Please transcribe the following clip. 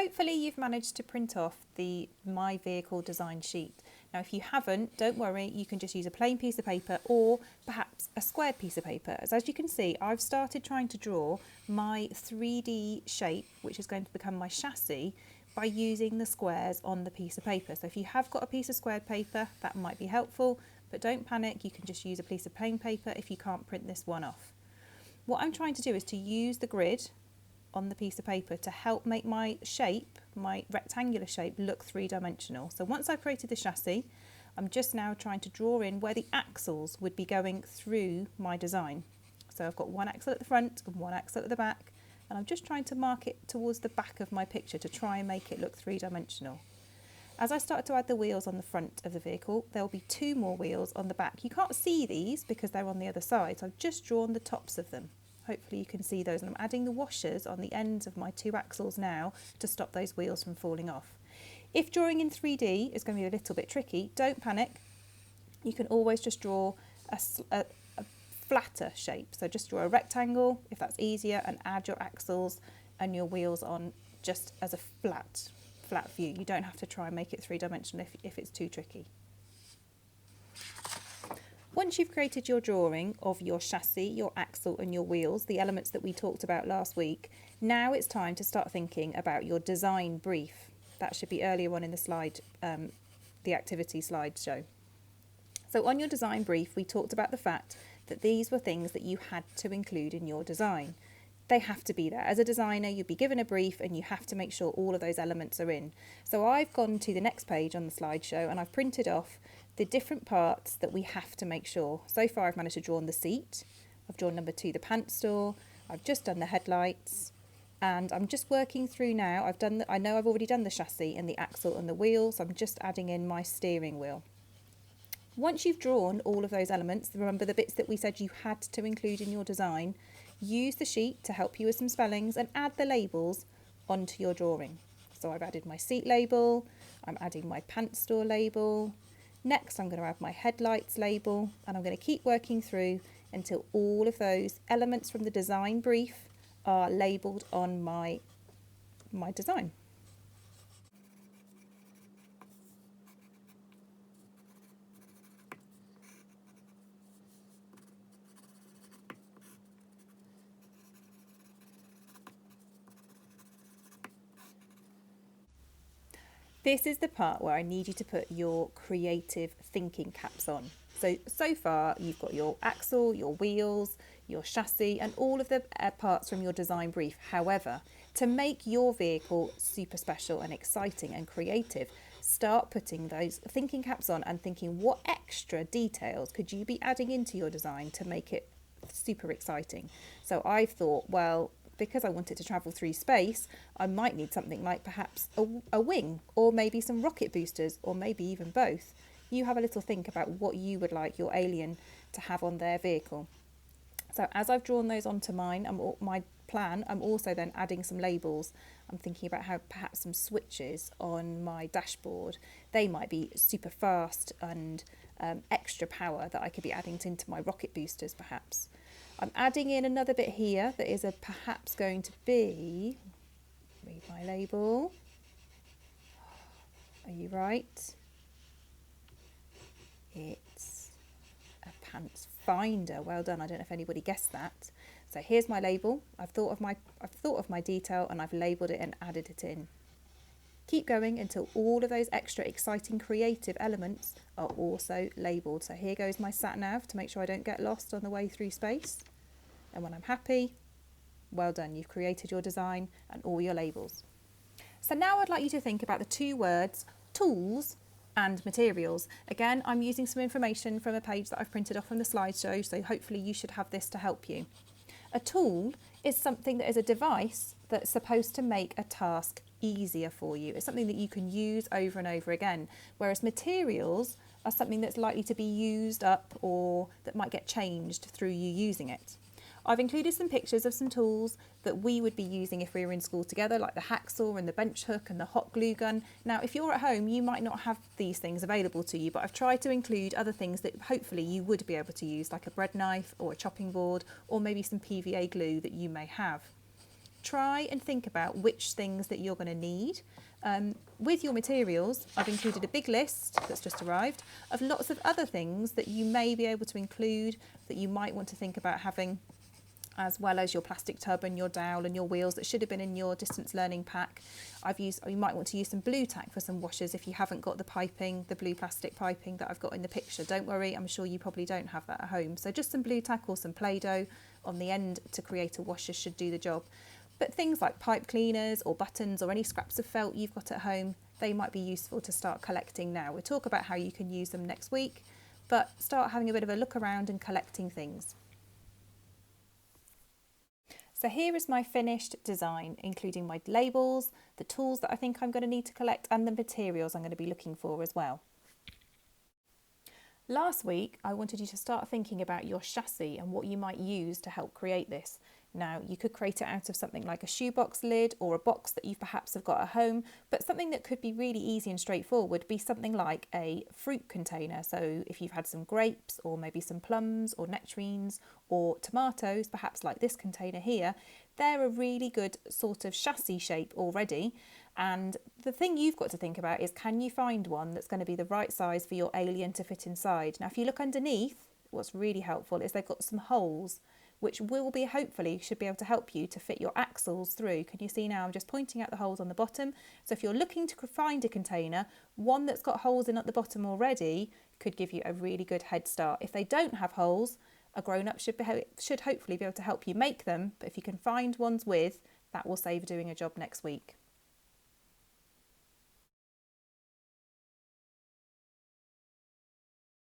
hopefully you've managed to print off the My Vehicle design sheet. Now if you haven't, don't worry, you can just use a plain piece of paper or perhaps a square piece of paper. As you can see, I've started trying to draw my 3D shape, which is going to become my chassis, by using the squares on the piece of paper. So if you have got a piece of squared paper, that might be helpful, but don't panic, you can just use a piece of plain paper if you can't print this one off. What I'm trying to do is to use the grid on the piece of paper to help make my shape, my rectangular shape, look three-dimensional. So once I've created the chassis, I'm just now trying to draw in where the axles would be going through my design. So I've got one axle at the front and one axle at the back, and I'm just trying to mark it towards the back of my picture to try and make it look three-dimensional. As I start to add the wheels on the front of the vehicle, there will be 2 more wheels on the back. You can't see these because they're on the other side, so I've just drawn the tops of them. Hopefully you can see those, and I'm adding the washers on the ends of my 2 axles now to stop those wheels from falling off. If drawing in 3D is going to be a little bit tricky, don't panic. You can always just draw a flatter shape. So just draw a rectangle if that's easier and add your axles and your wheels on just as a flat view. You don't have to try and make it three-dimensional if it's too tricky. Once you've created your drawing of your chassis, your axle and your wheels, the elements that we talked about last week, now it's time to start thinking about your design brief. That should be earlier on in the slide, the activity slideshow. So on your design brief, we talked about the fact that these were things that you had to include in your design. They have to be there. As a designer, you'd be given a brief and you have to make sure all of those elements are in. So I've gone to the next page on the slideshow and I've printed off the different parts that we have to make sure. So far I've managed to draw on the seat, I've drawn number 2 the pants door, I've just done the headlights, and I'm just working through now. I know I've already done the chassis and the axle and the wheels, so I'm just adding in my steering wheel. Once you've drawn all of those elements, remember the bits that we said you had to include in your design, use the sheet to help you with some spellings and add the labels onto your drawing. So I've added my seat label, I'm adding my pants door label. Next I'm going to add my headlights label, and I'm going to keep working through until all of those elements from the design brief are labelled on my design. This is the part where I need you to put your creative thinking caps on. So far you've got your axle, your wheels, your chassis and all of the parts from your design brief. However, to make your vehicle super special and exciting and creative, start putting those thinking caps on and thinking what extra details could you be adding into your design to make it super exciting. So I've thought, well, because I wanted to travel through space, I might need something like perhaps a wing, or maybe some rocket boosters, or maybe even both. You have a little think about what you would like your alien to have on their vehicle. So as I've drawn those onto my plan, I'm also then adding some labels. I'm thinking about how perhaps some switches on my dashboard, they might be super fast and extra power that I could be adding into my rocket boosters perhaps. I'm adding in another bit here that is perhaps going to be, read my label, are you right? It's a pants finder. Well done. I don't know if anybody guessed that. So here's my label. I've thought of my detail and I've labelled it and added it in. Keep going until all of those extra exciting creative elements are also labelled. So here goes my sat nav to make sure I don't get lost on the way through space. And when I'm happy, well done, you've created your design and all your labels. So now I'd like you to think about the 2 words, tools and materials. Again, I'm using some information from a page that I've printed off from the slideshow, so hopefully you should have this to help you. A tool is something that is a device that's supposed to make a task easier for you. It's something that you can use over and over again, whereas materials are something that's likely to be used up or that might get changed through you using it. I've included some pictures of some tools that we would be using if we were in school together, like the hacksaw and the bench hook and the hot glue gun. Now, if you're at home, you might not have these things available to you, but I've tried to include other things that hopefully you would be able to use, like a bread knife or a chopping board, or maybe some PVA glue that you may have. try and think about which things that you're going to need. With your materials, I've included a big list that's just arrived of lots of other things that you may be able to include, that you might want to think about having, as well as your plastic tub and your dowel and your wheels that should have been in your distance learning pack. You might want to use some blue tack for some washers if you haven't got the piping, the blue plastic piping that I've got in the picture. Don't worry, I'm sure you probably don't have that at home. So just some blue tack or some Play-Doh on the end to create a washer should do the job. But things like pipe cleaners or buttons or any scraps of felt you've got at home, they might be useful to start collecting now. We'll talk about how you can use them next week, but start having a bit of a look around and collecting things. So here is my finished design, including my labels, the tools that I think I'm going to need to collect, and the materials I'm going to be looking for as well. Last week, I wanted you to start thinking about your chassis and what you might use to help create this. Now, you could create it out of something like a shoebox lid or a box that you perhaps have got at home, but something that could be really easy and straightforward would be something like a fruit container. So if you've had some grapes or maybe some plums or nectarines or tomatoes, perhaps like this container here, they're a really good sort of chassis shape already. And the thing you've got to think about is, can you find one that's going to be the right size for your alien to fit inside? Now, if you look underneath, what's really helpful is they've got some holes which should be able to help you to fit your axles through. Can you see now I'm just pointing out the holes on the bottom? So if you're looking to find a container, one that's got holes in at the bottom already could give you a really good head start. If they don't have holes, a grown-up should hopefully be able to help you make them, but if you can find ones with, that will save doing a job next week.